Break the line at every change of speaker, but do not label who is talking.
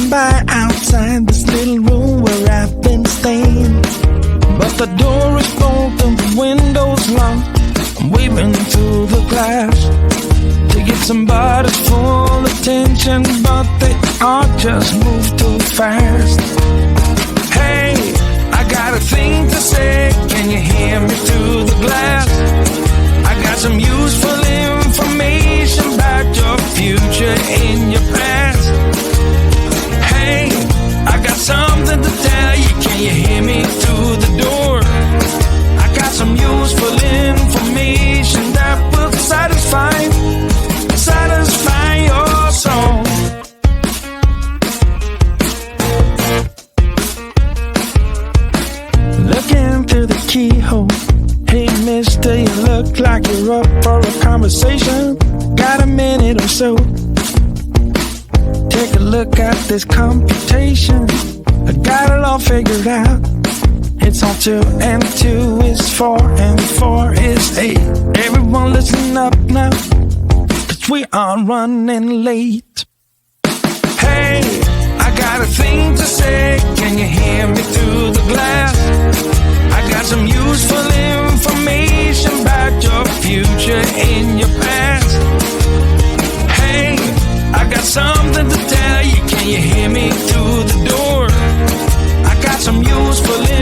passing by outside this little room where I've been staying. But the door is broken, the window's locked. I'm waving through the glass to get somebody's full attention, but they all just move too fast. Hey, I got a thing to say, can you hear me through the glass? I got some useful information about your future and your past. Hey, I got something to tell you, can you hear me through the door? I got some useful information that will satisfy your soul. Looking through the keyhole. Hey mister, you look like you're up for a conversation. Got a minute or so? Take a look at this computation. I got it all figured out. It's all 2 and 2 is 4 and 4 is 8. Everyone listen up now, 'cause we are running late. Hey, I got a thing to say, can you hear me through the glass? I got some useful information about your future and your past. Hey, I got something to tell you, can you hear me through the door? I got some useful information